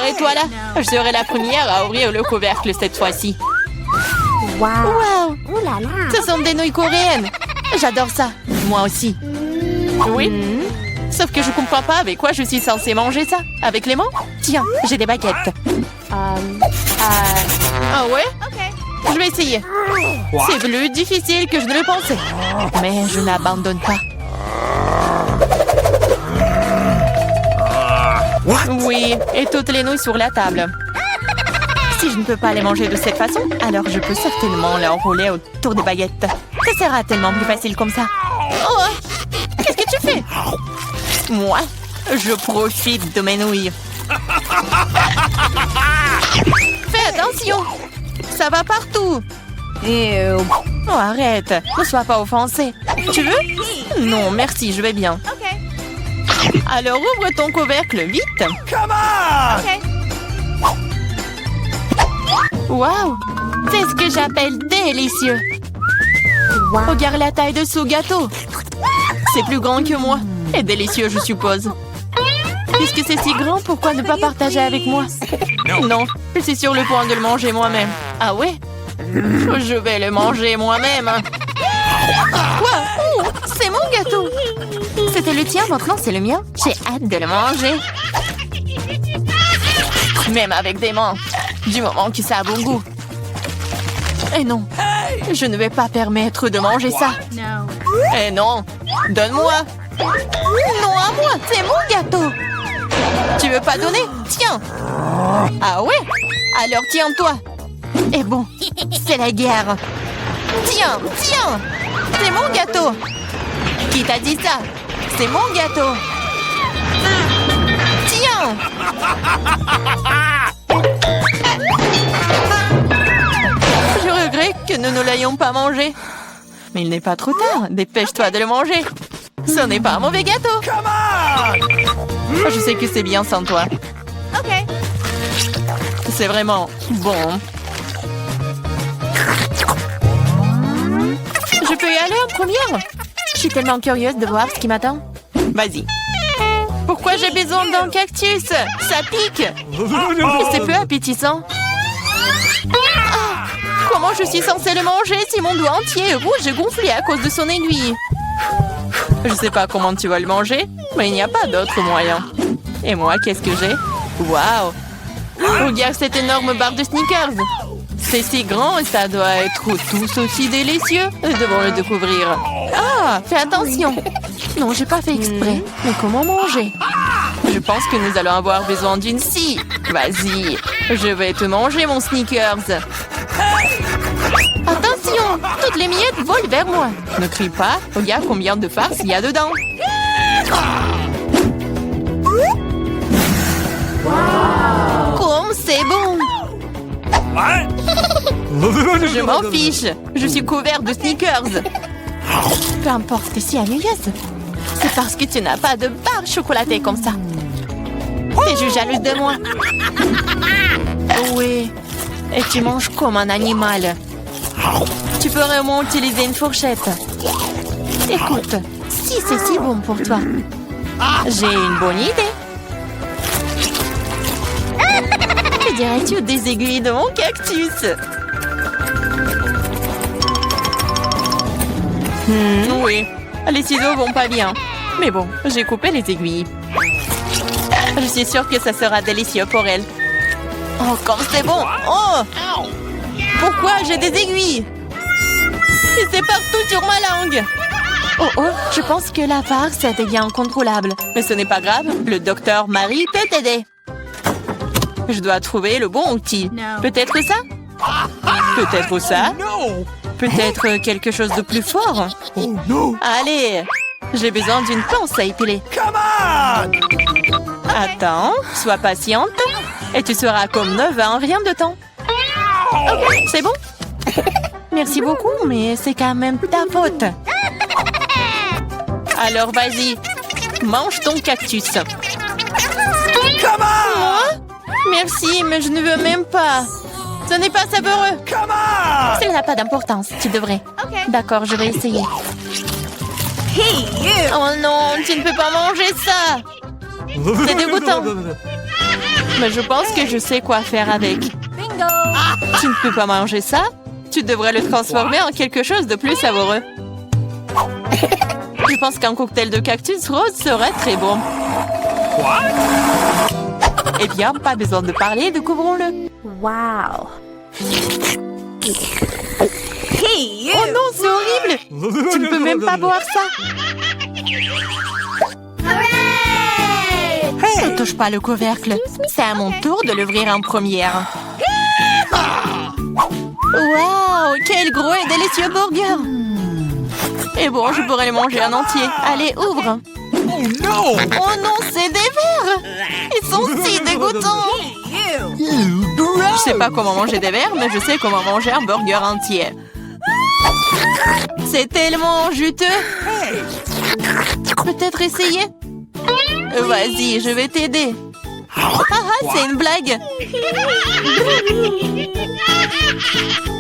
Arrête-toi là. Je serai la première à ouvrir le couvercle cette fois-ci. Wow! Ouh là là. Ce sont des nouilles coréennes. J'adore ça. Moi aussi. Oui. Sauf que je comprends pas avec quoi je suis censée manger ça. Avec les mains? Tiens, j'ai des baguettes. Ah ouais? Je vais essayer. C'est plus difficile que je ne le pensais. Mais je n'abandonne pas. Oui, et toutes les nouilles sur la table. Si je ne peux pas les manger de cette façon, alors je peux certainement les enrouler autour des baguettes. Ça sera tellement plus facile comme ça. Oh! Qu'est-ce que tu fais? Moi, je profite de mes nouilles. Fais attention! Ça va partout! Oh, arrête! Ne sois pas offensé. Tu veux? Non, merci, je vais bien. Alors ouvre ton couvercle vite. Wow! C'est ce que j'appelle délicieux. Regarde la taille de ce gâteau. C'est plus grand que moi. Et délicieux, je suppose. Puisque c'est si grand, pourquoi ne pas partager avec moi? Non, je suis sur le point de le manger moi-même. Ah ouais? Je vais le manger moi-même. Quoi? Oh, c'est mon gâteau. C'était le tien, maintenant c'est le mien. J'ai hâte de le manger. Même avec des mains. Du moment que ça a bon goût. Et non, je ne vais pas permettre de manger ça. Eh non, donne-moi. Non, à moi, c'est mon gâteau. Tu veux pas donner? Tiens. Ah ouais? Alors tiens-toi. Et bon, c'est la guerre. Tiens, tiens. C'est mon gâteau. Qui t'a dit ça? C'est mon gâteau. Tiens. Je regrette que nous ne l'ayons pas mangé. Mais il n'est pas trop tard. Dépêche-toi de le manger. Ce n'est pas un mauvais gâteau. Je sais que c'est bien sans toi. C'est vraiment bon. Je peux y aller en première? Je suis tellement curieuse de voir ce qui m'attend. Vas-y. Pourquoi j'ai besoin d'un cactus? Ça pique. C'est peu appétissant. Ah, comment je suis censée le manger si mon doigt entier est rouge et gonflé à cause de son aiguille? Je sais pas comment tu vas le manger, mais il n'y a pas d'autre moyen. Et moi, qu'est-ce que j'ai? Waouh! Regarde cette énorme barre de Snickers. C'est si grand et ça doit être tout aussi délicieux. Nous devons le découvrir. Ah, fais attention. Non, j'ai pas fait exprès. Mais comment manger? Je pense que nous allons avoir besoin d'une scie. Vas-y, je vais te manger mon Snickers. Attention, toutes les miettes volent vers moi. Ne crie pas, regarde combien de farce il y a dedans. Comme c'est bon. Je m'en fiche. Je suis couvert de Snickers. Peu importe, t'es si ennuyeuse. C'est parce que tu n'as pas de barre chocolatée comme ça. T'es juste jalouse de moi. Oui. Et tu manges comme un animal. Tu peux vraiment utiliser une fourchette. Écoute, si c'est si bon pour toi, j'ai une bonne idée. Que dirais-tu des aiguilles de mon cactus? Oui, les ciseaux vont pas bien. Mais bon, j'ai coupé les aiguilles. Je suis sûre que ça sera délicieux pour elle. Oh, comme c'est bon! Oh! Pourquoi j'ai des aiguilles? Et c'est partout sur ma langue! Oh, je pense que la farce devient incontrôlable. Mais ce n'est pas grave, le docteur Marie peut t'aider. Je dois trouver le bon outil. Peut-être ça? Peut-être ça? Peut-être quelque chose de plus fort? Allez, j'ai besoin d'une pince à épiler. Attends, sois patiente. Et tu seras comme neuve en rien de temps. Ok, c'est bon? Merci beaucoup, mais c'est quand même ta faute. Alors vas-y, mange ton cactus. Moi? Merci, mais je ne veux même pas. Ce n'est pas savoureux. Ça n'a pas d'importance, tu devrais. D'accord, je vais essayer. Oh non, tu ne peux pas manger ça. C'est dégoûtant. Mais je pense que je sais quoi faire avec. Tu ne peux pas manger ça? Tu devrais le transformer en quelque chose de plus savoureux. Je pense qu'un cocktail de cactus rose serait très bon. Eh bien, pas besoin de parler, découvrons-le. Wow. Oh non, c'est horrible! Tu ne peux même pas boire ça! Ne touche pas le couvercle. C'est à mon tour de l'ouvrir en première. Waouh! Quel gros et délicieux burger! Et bon, je pourrais le manger en entier. Allez, ouvre! Oh non, c'est des vers! Ils sont si dégoûtants! Je sais pas comment manger des vers, mais je sais comment manger un burger entier. C'est tellement juteux! Peut-être essayer? Vas-y, je vais t'aider. Ah, c'est une blague.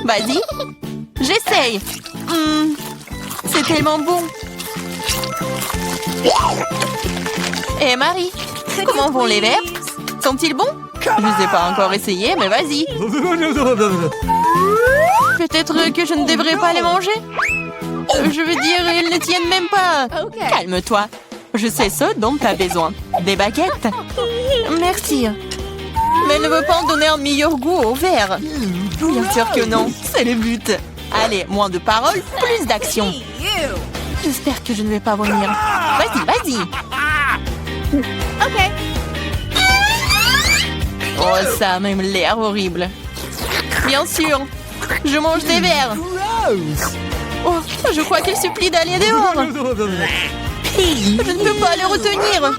Vas-y, j'essaye. C'est tellement bon. Et Marie, comment vont les verres? Sont-ils bons? Je ne les ai pas encore essayés, mais vas-y. Peut-être que je ne devrais pas les manger. Je veux dire, ils ne tiennent même pas. Calme-toi. Je sais ce dont tu as besoin. Des baguettes? Merci. Mais elle ne veut pas en donner un meilleur goût au verre. Bien sûr que non. C'est le but. Allez, moins de paroles, plus d'action. J'espère que je ne vais pas vomir. Vas-y, vas-y. OK. Oh, ça a même l'air horrible. Bien sûr. Je mange des verres. Oh, je crois qu'il supplie d'aller dehors. Je ne peux pas le retenir.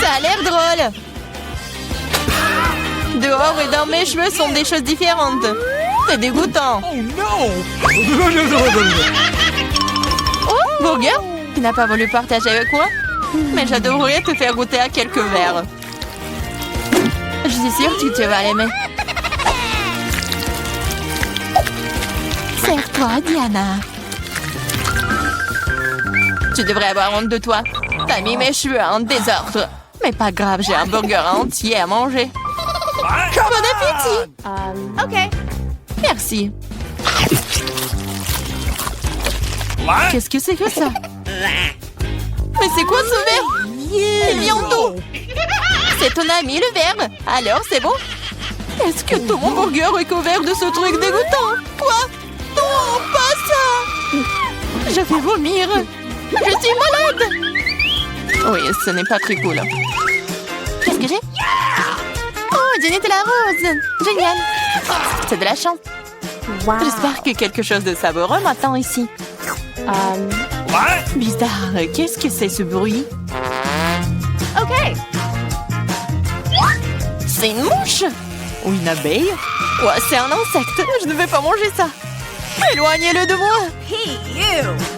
Ça a l'air drôle. Dehors et dans mes cheveux sont des choses différentes. C'est dégoûtant. Oh, burger, tu n'as pas voulu partager avec moi? Mais j'adorerais te faire goûter à quelques verres. Je suis sûre que tu vas l'aimer. Serre-toi, Diana. Tu devrais avoir honte de toi. T'as mis mes cheveux en désordre. Mais pas grave, j'ai un burger entier à manger. Bon appétit! OK. Merci. Qu'est-ce que c'est que ça? Mais c'est quoi ce verre? Il vient d'où? C'est ton ami le verre. Alors, c'est bon? Est-ce que tout mon burger est couvert de ce truc dégoûtant? Quoi? Non, pas ça! Je vais vomir. Je suis malade. Oui, ce n'est pas très cool. Qu'est-ce que j'ai? Oh, Jenny de la rose. Génial. C'est de la chance. Wow. J'espère que quelque chose de savoureux m'attend ici. Bizarre. Qu'est-ce que c'est ce bruit? OK. C'est une mouche? Ou une abeille? Ouais, c'est un insecte. Je ne vais pas manger ça. Éloignez-le de moi.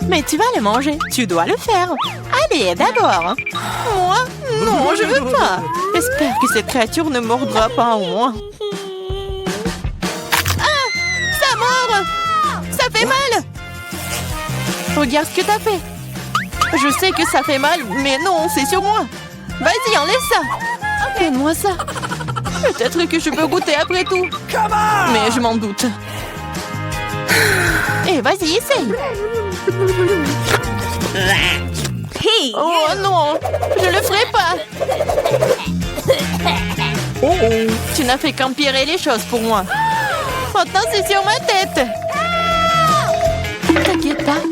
Mais tu vas le manger. Tu dois le faire. Allez, d'abord. Moi? Non, je veux pas. J'espère que cette créature ne mordra pas au moins. Ah! Ça mord! Ça fait mal! Regarde ce que t'as fait. Je sais que ça fait mal, mais non, c'est sur moi. Vas-y, enlève ça. Donne-moi ça. Peut-être que je peux goûter après tout. Mais je m'en doute. Et vas-y, essaye. Oh non, je le ferai pas. Tu n'as fait qu'empirer les choses pour moi. Maintenant, c'est sur ma tête. T'inquiète pas,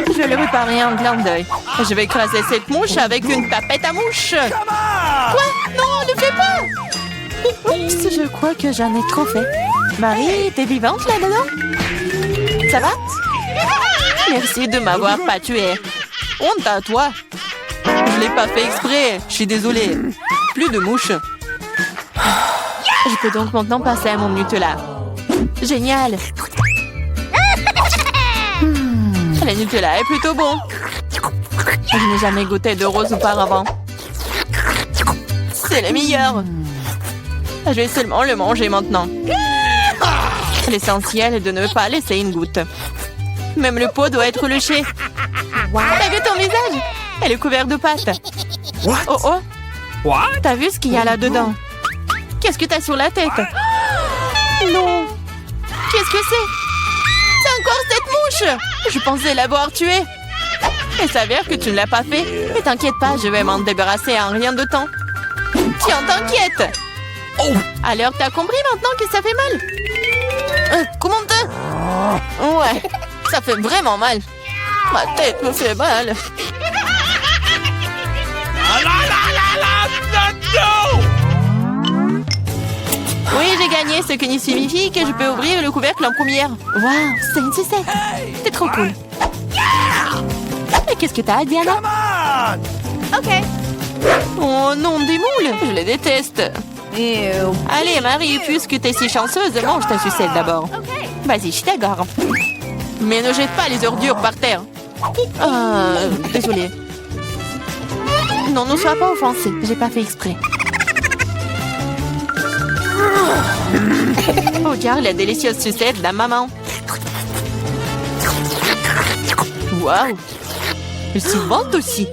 je vais le réparer en clin d'œil. Je vais écraser cette mouche avec une tapette à mouche. Quoi? Non, ne fais pas. Oups, je crois que j'en ai trop fait. Marie, t'es vivante là-dedans? Ça va? Merci de m'avoir pas tué. Honte à toi. Je l'ai pas fait exprès. Je suis désolée. Plus de mouches. Je peux donc maintenant passer à mon Nutella. Génial. Le Nutella est plutôt bon. Je n'ai jamais goûté de rose auparavant. C'est le meilleur. Je vais seulement le manger maintenant. L'essentiel est de ne pas laisser une goutte. Même le pot doit être léché. T'as vu ton visage? Elle est couverte de pâte. Oh oh, T'as vu ce qu'il y a là-dedans? Qu'est-ce que t'as sur la tête? Non. Qu'est-ce que c'est? C'est encore cette mouche! Je pensais l'avoir tuée. Il s'avère que tu ne l'as pas fait. Mais t'inquiète pas, je vais m'en débarrasser en rien de temps. Tiens, t'inquiète. Alors, t'as compris maintenant que ça fait mal? Comment te... Ouais, ça fait vraiment mal. Ma tête me fait mal. Oui, j'ai gagné, ce qui signifie que je peux ouvrir le couvercle en première. Waouh, c'est une sucette. C'est trop cool. Et qu'est-ce que t'as, Diana? OK. Oh non, des moules. Je les déteste. Ew. Allez, Marie, puisque t'es si chanceuse, mange ta sucette d'abord. OK. Vas-y, je t'agarre. Mais ne jette pas les ordures par terre. Désolée. Non, ne sois pas offensée. J'ai pas fait exprès. Regarde la délicieuse sucette de la maman. Waouh! Je suis vante aussi.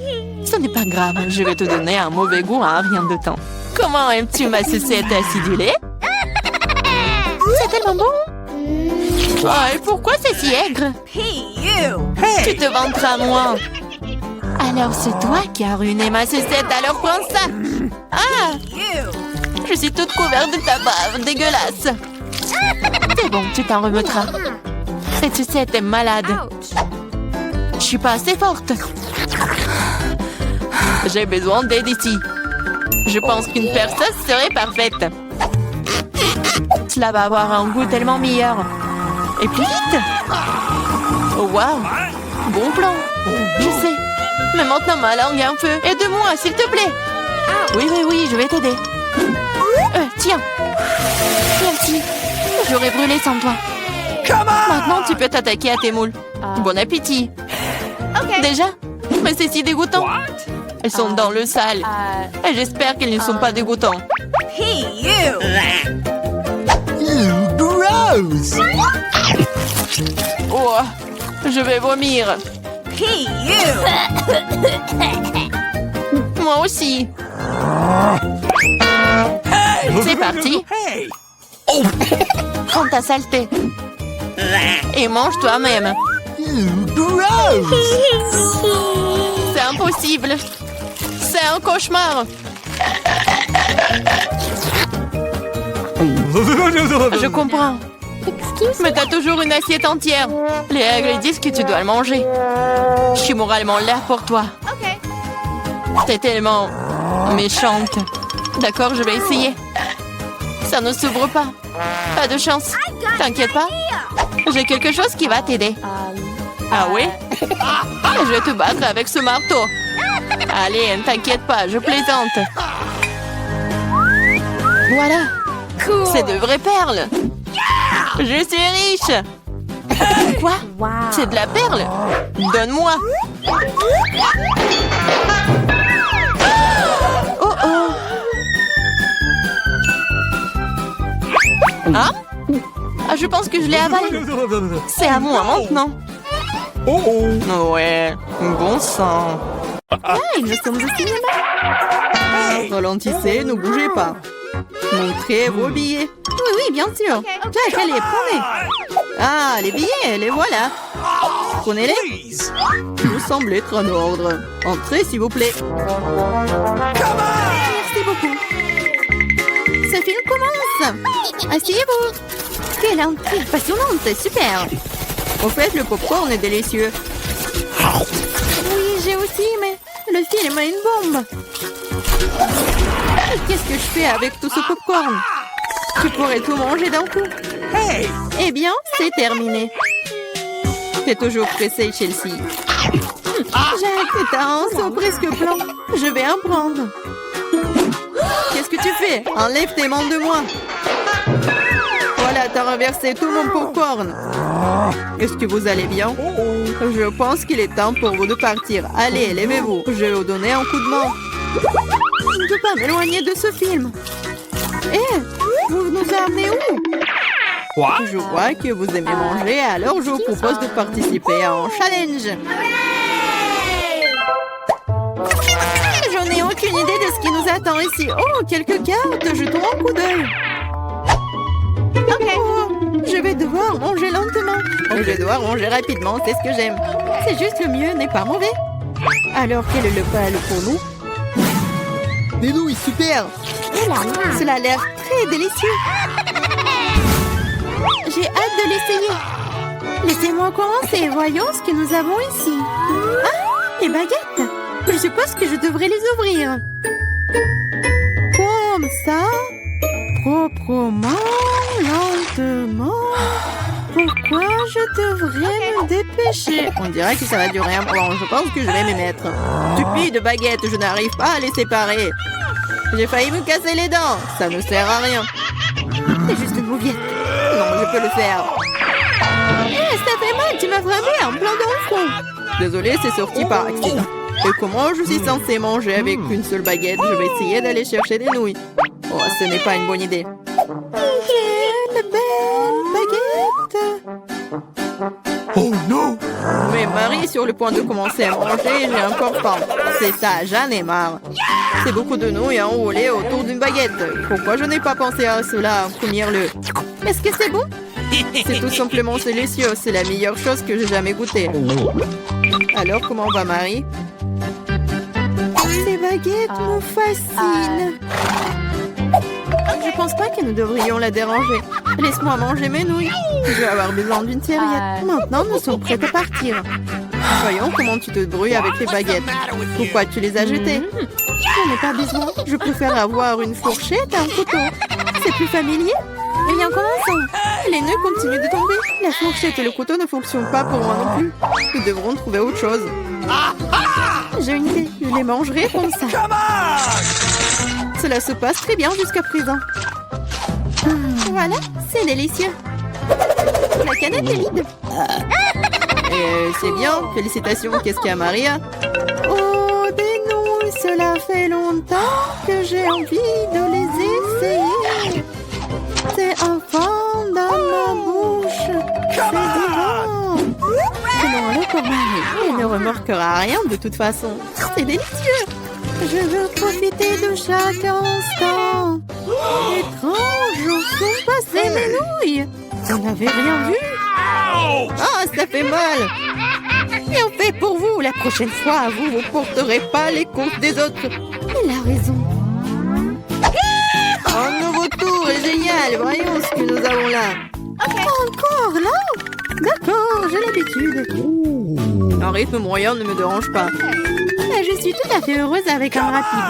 Ce n'est pas grave, je vais te donner un mauvais goût en rien de temps. Comment aimes-tu ma sucette acidulée? C'est tellement bon! Oh, et pourquoi c'est si aigre? Tu te vanteras, moi. Alors c'est toi qui as ruiné ma sucette, alors prends ça. Ah! Je suis toute couverte de ta bave, dégueulasse. C'est bon, tu t'en remettras. Cette sucette est malade. Je suis pas assez forte. J'ai besoin d'aide ici. Je pense qu'une perceuse serait parfaite. Cela va avoir un goût tellement meilleur. Et plus vite. Oh, waouh. Bon plan. Je sais. Mais maintenant ma langue est un peu. Aide-moi, s'il te plaît. Oui, je vais t'aider. Tiens. Merci. J'aurais brûlé sans toi. Maintenant, tu peux t'attaquer à tes moules. Bon appétit. Déjà? Mais c'est si dégoûtant. Elles sont dans le sale. Et j'espère qu'elles ne sont pas dégoûtants. Gross! Oh, je vais vomir. Moi aussi. C'est parti. Hey! Prends ta saleté. Et mange toi-même. Gross! C'est impossible. C'est un cauchemar. Je comprends. Mais t'as toujours une assiette entière. Les règles disent que tu dois le manger. Je suis moralement là pour toi. OK. T'es tellement méchante. D'accord, je vais essayer. Ça ne s'ouvre pas. Pas de chance. T'inquiète pas. J'ai quelque chose qui va t'aider. Ah oui? Je vais te battre avec ce marteau. Allez, ne t'inquiète pas, je plaisante. Voilà. Cool. C'est de vraies perles. Je suis riche. Quoi? Wow. C'est de la perle? Donne-moi. Oh oh. Hein? Ah, je pense que je l'ai avalé. C'est à moi maintenant. Ouais, bon sang. Hey, nous sommes au cinéma. Ralentissez, ne bougez pas. Montrez vos billets. Oui, bien sûr. Jack, allez, prenez. Ah, les billets, les voilà. Prenez-les. Vous semblez être en ordre. Entrez, s'il vous plaît. Merci beaucoup. Ce film commence. Asseyez-vous. Quelle intrigue passionnante, c'est super. Au fait, le popcorn est délicieux. Oui, j'ai aussi, mais le film a une bombe. Qu'est-ce que je fais avec tout ce popcorn? Tu pourrais tout manger d'un coup. Hey! Eh bien, c'est terminé. T'es toujours pressée, Chelsea. Jack, t'as un seau presque blanc. Je vais en prendre. Qu'est-ce que tu fais? Enlève tes mains de moi. Voilà, t'as renversé tout mon popcorn. Est-ce que vous allez bien? Je pense qu'il est temps pour vous de partir. Allez, levez-vous. Je vais vous donner un coup de main. Je ne peux pas m'éloigner de ce film. Vous nous amenez où? Je vois que vous aimez manger, alors je vous propose de participer à un challenge. Je n'ai aucune aucune idée de ce qui nous attend ici. Oh, quelques cartes, jetons un coup d'œil. Oh, je vais devoir manger lentement. Je vais devoir manger rapidement, c'est ce que j'aime. C'est juste le mieux n'est pas mauvais. Alors, quel est le pal pour nous? Des nouilles, super! Cela a l'air très délicieux. J'ai hâte de l'essayer. Laissez-moi commencer. Voyons ce que nous avons ici. Ah, les baguettes. Je suppose que je devrais les ouvrir. Comme ça, proprement, lentement. Pourquoi je devrais me dépêcher? On dirait que ça va durer un moment. Je pense que je vais m'y mettre. Stupide baguette, je n'arrive pas à les séparer. J'ai failli me casser les dents. Ça ne sert à rien. C'est juste une mouviette. Non, je peux le faire. Ça fait mal, tu m'as frappé en plein dans le front. Désolée, c'est sorti par accident. Et comment je suis censée manger avec une seule baguette? Je vais essayer d'aller chercher des nouilles. Oh, ce n'est pas une bonne idée. Quelle belle baguette! Oh non! Mais Marie est sur le point de commencer à manger et j'ai encore faim. C'est ça, j'en ai marre. C'est beaucoup de nouilles à enrouler autour d'une baguette. Pourquoi je n'ai pas pensé à cela en premier lieu? Est-ce que c'est bon? C'est tout simplement délicieux. C'est la meilleure chose que j'ai jamais goûtée. Alors, comment va Marie? Ces baguettes me fascinent. Je pense pas que nous devrions la déranger. Laisse-moi manger mes nouilles. Je vais avoir besoin d'une serviette. Maintenant, nous sommes prêts à partir. Voyons comment tu te débrouilles avec les baguettes. Pourquoi tu les as jetées? J'en ai pas besoin. Je préfère avoir une fourchette et un couteau. C'est plus familier. Rien commençons. Les nœuds continuent de tomber. La fourchette et le couteau ne fonctionnent pas pour moi non plus. Nous devrons trouver autre chose. J'ai une idée. Je les mangerai comme ça. Cela se passe très bien jusqu'à présent. Voilà, c'est délicieux. La canette est vide. C'est bien. Félicitations. Qu'est-ce qu'il y a, Maria? Oh, des nouilles. Cela fait longtemps que j'ai envie de les essayer. C'est un fond dans ma bouche. C'est divin. Sinon, alors pour Marie, elle ne remarquera rien de toute façon. C'est délicieux. Je veux profiter de chaque instant. Étrange, où sont passées mes nouilles? Vous n'avez rien vu? Ah, ça fait mal. Et en fait, pour vous, la prochaine fois, vous ne porterez pas les comptes des autres. Il a raison. Un nouveau tour est génial. Voyons ce que nous avons là. Encore là? D'accord, j'ai l'habitude. Un rythme moyen ne me dérange pas. Je suis tout à fait heureuse avec un rapide.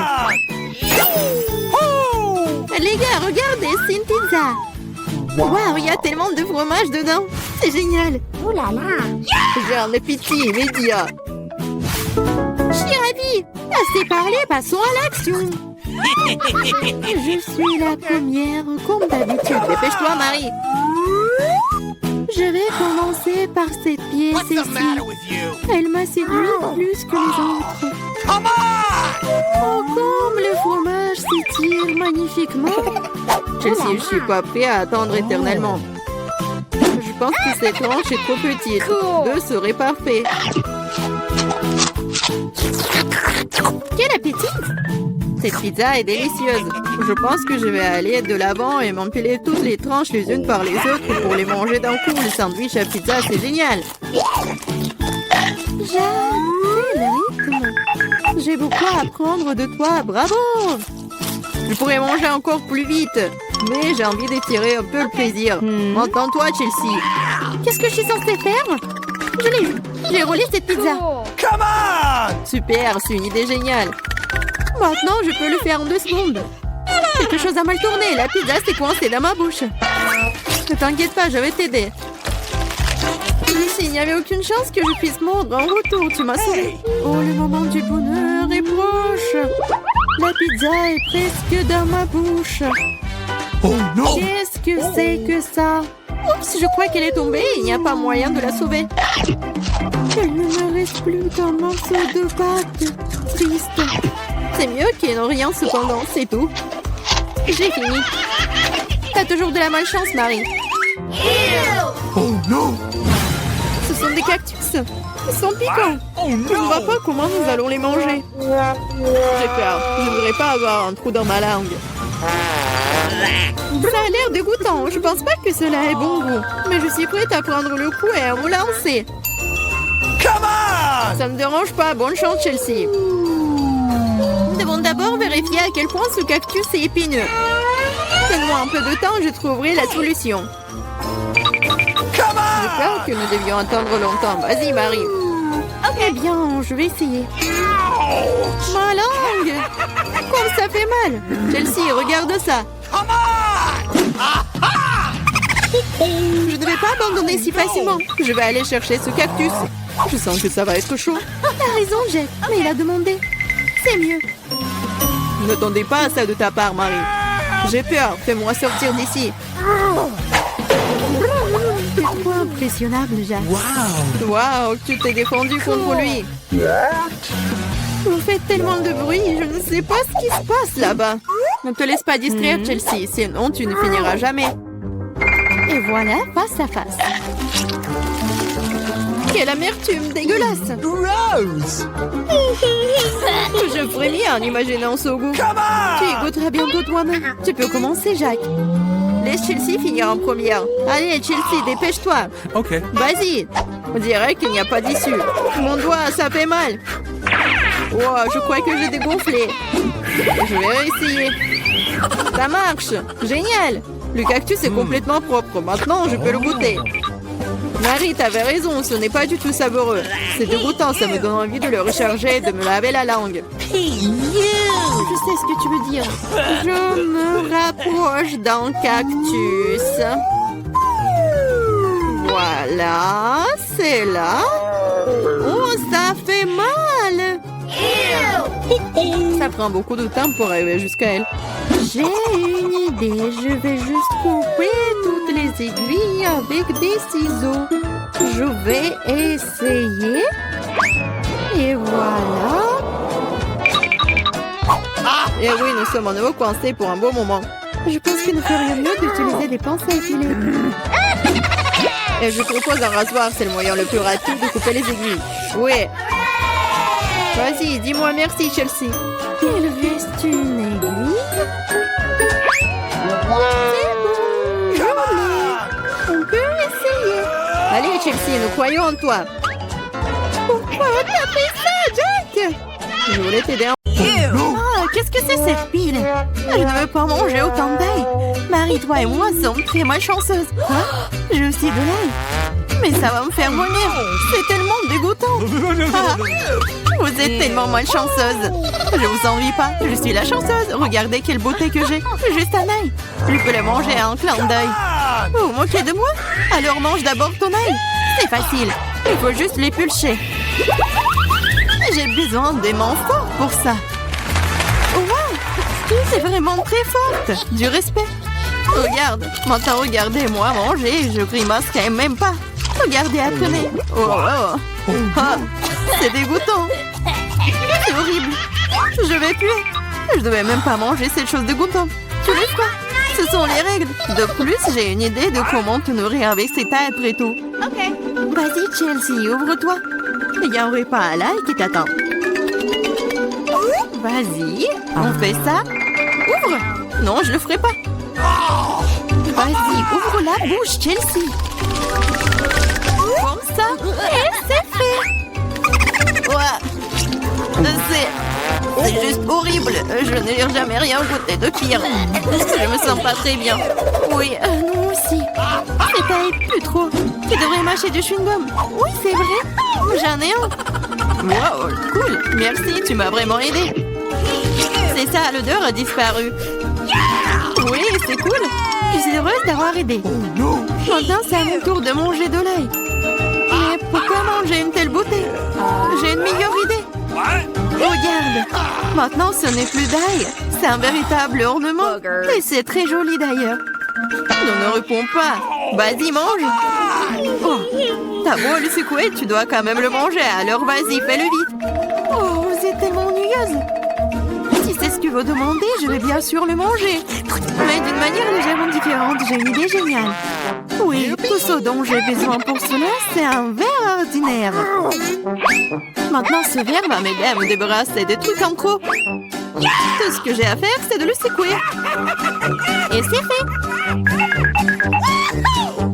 Les gars, regardez, c'est une pizza. Waouh, il y a tellement de fromage dedans. C'est génial. Oh là là. J'ai un appétit immédiat. Je suis ravie. Assez parlé, passons à l'action. Je suis la première, comme d'habitude. Dépêche-toi, Marie. Je vais commencer par cette pièce ici. Elle m'a séduit plus que les autres. Oh, comme le fromage s'étire magnifiquement. Chelsea, je suis pas prêt à attendre éternellement. Je pense que cette tranche est trop petite. Deux seraient parfaits. Quel appétit! Cette pizza est délicieuse. Je pense que je vais aller de l'avant et m'empiler toutes les tranches les unes par les autres pour les manger d'un coup. Le sandwich à pizza, c'est génial. J'adore le rythme. J'ai beaucoup à apprendre de toi. Bravo! Je pourrais manger encore plus vite, mais j'ai envie d'étirer un peu le plaisir. Entends-toi, Chelsea. Qu'est-ce que je suis censée faire? J'ai roulé cette pizza. Come on! Super, c'est une idée géniale. Maintenant, je peux le faire en 2 secondes. Quelque chose a mal tourné. La pizza s'est coincée dans ma bouche. Ne t'inquiète pas, je vais t'aider. S'il n'y avait aucune chance que je puisse mordre en retour, tu m'as sauvé. Oh, le moment du bonheur est proche. La pizza est presque dans ma bouche. Oh non! Qu'est-ce que c'est que ça? Oups, je crois qu'elle est tombée. Il n'y a pas moyen de la sauver. Il ne me reste plus qu'un morceau de pâte. Triste. C'est mieux qu'il n'en rien cependant, c'est tout. J'ai fini. T'as toujours de la malchance, Marie. Oh non! Ce sont des cactus. Ils sont piquants. Je ne vois pas comment nous allons les manger. J'ai peur. Je ne voudrais pas avoir un trou dans ma langue. Ça a l'air dégoûtant. Je pense pas que cela ait bon goût. Mais je suis prête à prendre le coup et à me lancer. Come on! Ça ne me dérange pas. Bonne chance, Chelsea. Nous devons d'abord vérifier à quel point ce cactus est épineux. Donne-moi un peu de temps, je trouverai la solution. Come J'ai on! peur que nous devions attendre longtemps. Vas-y, Marie. Ok, bien, je vais essayer. Ma langue! Comme ça fait mal! Chelsea, regarde ça! Come on! Je ne vais pas abandonner si facilement. Je vais aller chercher ce cactus. Je sens que ça va être chaud. T'as raison, Jack, mais il a demandé. C'est mieux. N'attendez pas à ça de ta part, Marie. J'ai peur, fais-moi sortir d'ici. C'est trop impressionnable, Jack. Wow! Waouh, tu t'es défendu contre lui. Vous faites tellement de bruit, je ne sais pas ce qui se passe là-bas. Ne te laisse pas distraire, Chelsea, sinon tu ne finiras jamais. Et voilà, face à face. Quelle amertume dégueulasse! Gross! Je frémis en imaginant ce goût. Come Tu y on! goûteras bientôt toi-même. Tu peux commencer, Jack. Laisse Chelsea finir en première. Allez, Chelsea, dépêche-toi. OK. Vas-y. On dirait qu'il n'y a pas d'issue. Mon doigt, ça fait mal. Wow, je crois que j'ai dégonflé. Je vais réessayer. Ça marche. Génial. Le cactus est complètement propre. Maintenant, je peux le goûter. Marie, t'avais raison, ce n'est pas du tout savoureux. C'est dégoûtant, ça me donne envie de le recharger et de me laver la langue. Je sais ce que tu veux dire. Je me rapproche d'un cactus. Voilà, c'est là. Oh, ça fait mal. Ça prend beaucoup de temps pour arriver jusqu'à elle. J'ai une idée, je vais juste couper toutes les aiguilles avec des ciseaux. Je vais essayer. Et voilà. Et oui, nous sommes à nouveau coincés pour un beau moment. Je pense qu'il ne ferait mieux d'utiliser des pinces à épiler. Et je propose un rasoir, c'est le moyen le plus rapide de couper les aiguilles. Oui. Vas-y, dis-moi merci, Chelsea. Il reste une aiguille. C'est bon, je l'ai. On peut essayer. Allez, Chelsea, nous croyons en toi. Pourquoi t'as fait ça, Jack? Je voulais t'aider. Ah, qu'est-ce que c'est cette pile? Je ne veux pas manger autant d'ail. Marie, toi et moi sommes très malchanceuses. Quoi? J'ai aussi de l'ail. Mais ça va me faire vomir. C'est tellement dégoûtant. Ah, vous êtes tellement malchanceuse. Je vous envie pas. Je suis la chanceuse. Regardez quelle beauté que j'ai. Juste un ail. Je peux le manger à un clin d'œil. Vous vous moquez de moi? Alors mange d'abord ton ail. C'est facile. Il faut juste l'épulcher. J'ai besoin des mains fortes pour ça. Wow! C'est vraiment très forte. Du respect. Regarde. Maintenant, regardez-moi manger. Je grimace quand même pas. Regardez, apprenez. Oh, oh. Ah, c'est dégoûtant. C'est horrible. Je vais puer. Je devais même pas manger cette chose dégoûtante. Tu le feras. Ce sont les règles. De plus, j'ai une idée de comment te nourrir avec cet ail après tout. Ok. Vas-y, Chelsea, ouvre-toi. Il y a un repas à l'ail qui t'attend. Vas-y, on fait ça. Ouvre. Non, je le ferai pas. Vas-y, ouvre la bouche, Chelsea. Comme ça, et c'est fait. Ouais. C'est juste horrible. Je n'ai jamais rien goûté de pire. Je me sens pas très bien. Oui, nous aussi. C'est pas plus trop. Tu devrais mâcher du chewing-gum. Oui, c'est vrai. J'en ai un. Wow, cool. Merci, tu m'as vraiment aidé. C'est ça, l'odeur a disparu. Oui, c'est cool. Je suis heureuse d'avoir aidé. Maintenant, c'est à mon tour de manger de l'ail. Mais pourquoi manger une telle beauté? J'ai une meilleure idée. Regarde. Maintenant, ce n'est plus d'ail. C'est un véritable ornement. Et c'est très joli d'ailleurs. Ne me réponds pas. Vas-y, mange. Oh, t'as beau le secouer, tu dois quand même le manger. Alors vas-y, fais-le vite. Oh, vous êtes tellement ennuyeuse. Si c'est ce que vous demandez, je vais bien sûr le manger. Mais d'une manière légèrement différente, j'ai une idée géniale. Oui, tout ce dont j'ai besoin pour cela, c'est un verre ordinaire. Maintenant, ce verre va m'aider à me débarrasser des trucs en trop. Tout ce que j'ai à faire, c'est de le secouer. Et c'est fait.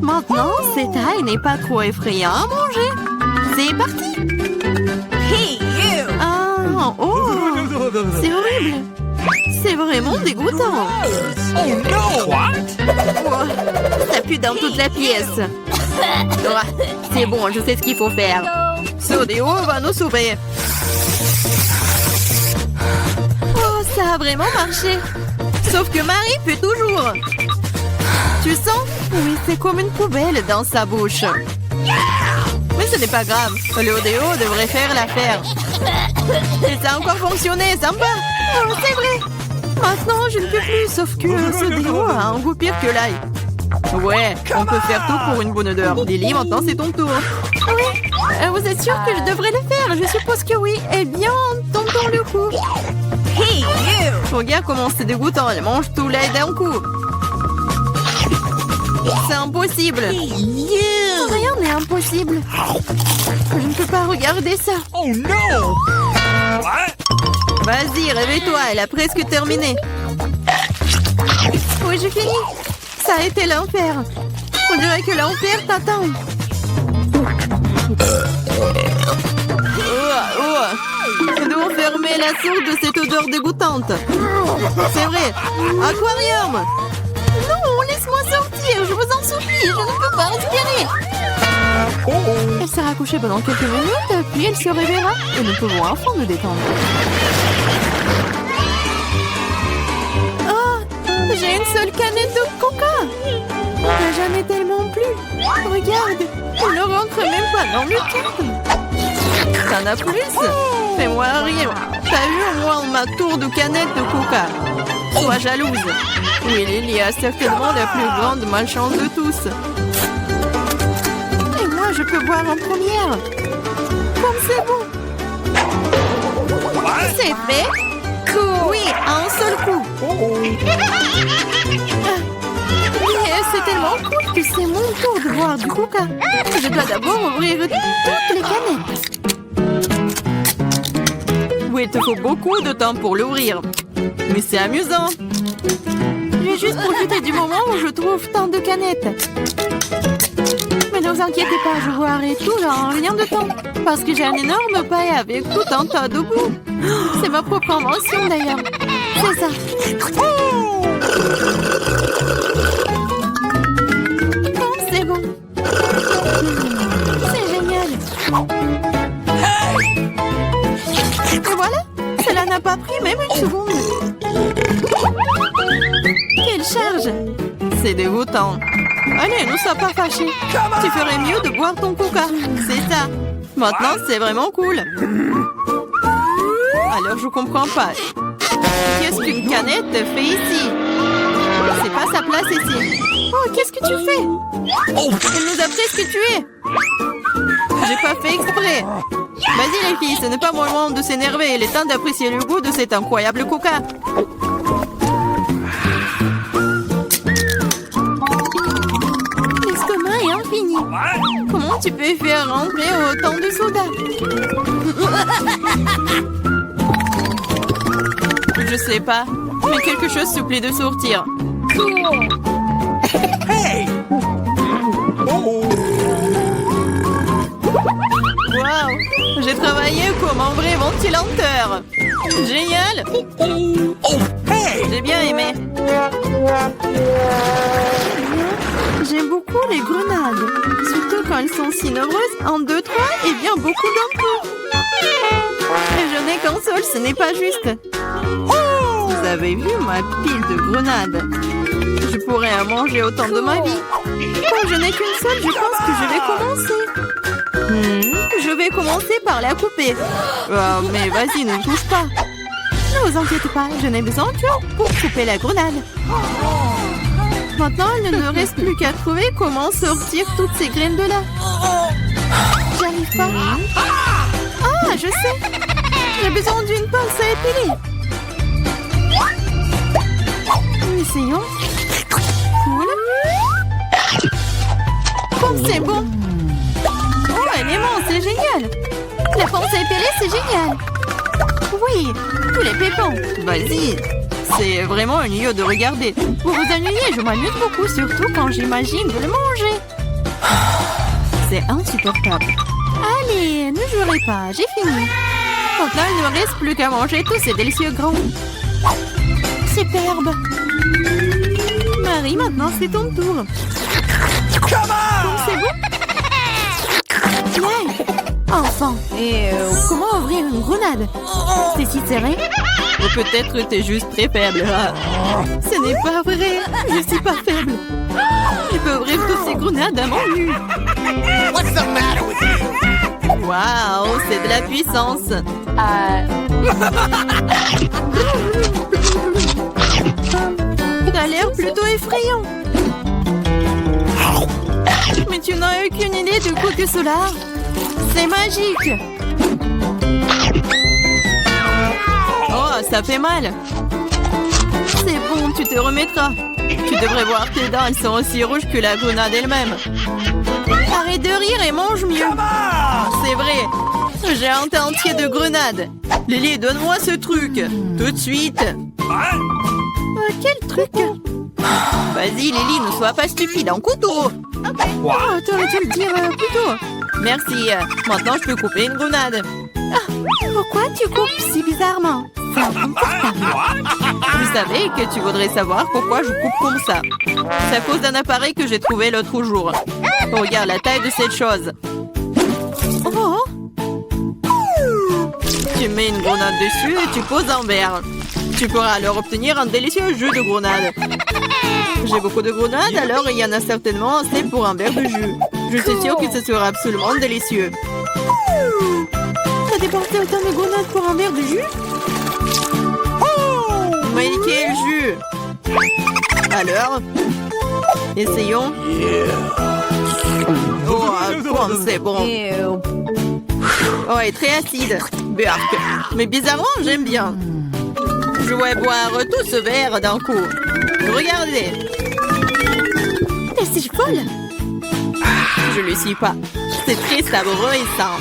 Maintenant, cette taille n'est pas trop effrayant à manger. C'est parti. Hey, you! Ah, oh, c'est horrible. C'est vraiment dégoûtant. Oh no! What? Oh, ça pue dans toute la pièce. Ah, c'est bon, je sais ce qu'il faut faire. Ce déo va nous sauver. Oh, ça a vraiment marché. Sauf que Marie pue toujours. Tu sens? Oui, c'est comme une poubelle dans sa bouche. Mais ce n'est pas grave. Le déo devrait faire l'affaire. Et ça a encore fonctionné, sympa. Oh, c'est vrai. Maintenant, je ne peux plus, sauf que ce déo a un goût pire que l'ail. Ouais, on peut faire tout pour une bonne odeur. Lily, maintenant c'est ton tour. Oui, vous êtes sûr que je devrais le faire? Je suppose que oui. Eh bien, tentons le coup. Hey, you! Regarde comment c'est dégoûtant. Elle mange tout l'ail d'un coup. C'est impossible. Rien n'est impossible. Je ne peux pas regarder ça. Oh no! What? Vas-y, réveille-toi. Elle a presque terminé. Oui, j'ai fini. Ça a été l'enfer. On dirait que l'enfer t'attend. Nous devons fermer la source de cette odeur dégoûtante. C'est vrai. Aquarium. Non, laisse-moi sortir. Je vous en supplie. Je ne peux pas respirer. Elle sera couchée pendant quelques minutes, puis elle se réveillera et nous pouvons enfin nous détendre. Oh, j'ai une seule canette de coca. Mais jamais tellement plus. Regarde, elle ne rentre même pas dans le cadre. T'en as plus? Fais-moi rire. T'as eu au moins ma tour de canette de coca. Sois jalouse. Oui, Lily a certainement la plus grande malchance de tous. Et moi, je peux boire en première. Comme c'est bon. C'est fait. Cool. Oui, en un seul coup. Mais c'est tellement cool que c'est mon tour de boire du coca. Je dois d'abord ouvrir toutes les canettes. Oui, il te faut beaucoup de temps pour l'ouvrir. Mais c'est amusant. J'ai juste profité du moment où je trouve tant de canettes. Mais ne vous inquiétez pas, je boirai tout en rien de temps. Parce que j'ai un énorme paille avec tout un tas de goût. C'est ma propre invention d'ailleurs. C'est ça. Oh, c'est bon. C'est génial. Et voilà, cela n'a pas pris même une seconde. Quelle charge! C'est dégoûtant. Allez, ne sois pas fâchés. Tu ferais mieux de boire ton coca. C'est ça. Maintenant, c'est vraiment cool. Alors, je comprends pas. Qu'est-ce qu'une canette fait ici? C'est pas sa place ici. Oh, qu'est-ce que tu fais? Elle nous a presque tués. J'ai pas fait exprès. Vas-y les filles, ce n'est pas mon moment de s'énerver. Il est temps d'apprécier le goût de cet incroyable coca. L'estomac est infini. Comment tu peux faire rentrer autant de soda? Je sais pas, mais quelque chose supplie de sortir. Hey! Oh! Waouh! J'ai travaillé comme un vrai ventilateur. Génial! Oh! Hey! J'ai bien aimé. J'aime beaucoup les grenades. Surtout quand elles sont si nombreuses. 1, 2, 3 et bien beaucoup d'un coup. Mais je n'ai qu'un seul, ce n'est pas juste. Vous avez vu ma pile de grenades? Je pourrais en manger autant de ma vie. Quand je n'ai qu'une seule, je pense que je vais commencer. Je vais commencer par la couper. Mais vas-y, ne touche pas. Ne vous inquiétez pas, je n'ai besoin que pour couper la grenade. Maintenant, il ne me reste plus qu'à trouver comment sortir toutes ces graines de là. J'y arrive pas. Ah, je sais. J'ai besoin d'une pince à épiler. Essayons. Cool. c'est bon. Oh, elle est immense, c'est génial. La pensée épilée, c'est génial. Oui, tous les pépins. Vas-y. C'est vraiment ennuyeux de regarder. Vous vous ennuyez, je m'amuse beaucoup, surtout quand j'imagine de le manger. C'est insupportable. Allez, ne jurez pas, j'ai fini. Maintenant, il ne me reste plus qu'à manger tous ces délicieux grands. Superbe. Marie, maintenant c'est ton tour. C'est bon? Ouais. Enfin. Comment ouvrir une grenade? C'est si serré? Ou peut-être t'es juste très faible. Ce n'est pas vrai. Je suis pas faible. Je peux ouvrir toutes ces grenades à mon nu. What's the matter with you? Waouh, c'est de la puissance. T'as l'air plutôt effrayant. Mais tu n'as aucune idée du coup que cela. C'est magique. Oh, ça fait mal. C'est bon, tu te remettras. Tu devrais voir tes dents, elles sont aussi rouges que la grenade elle-même. Arrête de rire et mange mieux. C'est vrai. J'ai un tas entier de grenades. Lily, donne-moi ce truc. Tout de suite. Quel truc? Vas-y, Lily, ne sois pas stupide. Un couteau. Oh, t'aurais dû le dire plus tôt. Merci. Maintenant, je peux couper une grenade. Ah, pourquoi tu coupes si bizarrement? C'est inconfortable. Je savais que tu voudrais savoir pourquoi je coupe comme ça. C'est à cause d'un appareil que j'ai trouvé l'autre jour. Regarde la taille de cette chose. Oh. Tu mets une grenade dessus et tu poses un verre. Tu pourras alors obtenir un délicieux jus de grenade. J'ai beaucoup de grenades, alors il y en a certainement assez pour un verre de jus. Je suis sûre que ce sera absolument délicieux. T'as dépensé autant de grenades pour un verre de jus? Mais quel jus! Alors, essayons. Oh, c'est bon. Oh, est très acide. Burk. Mais bizarrement, j'aime bien. Je vais boire tout ce verre d'un coup. Regardez. T'es si folle? Je le suis pas. C'est très savoureux et sain.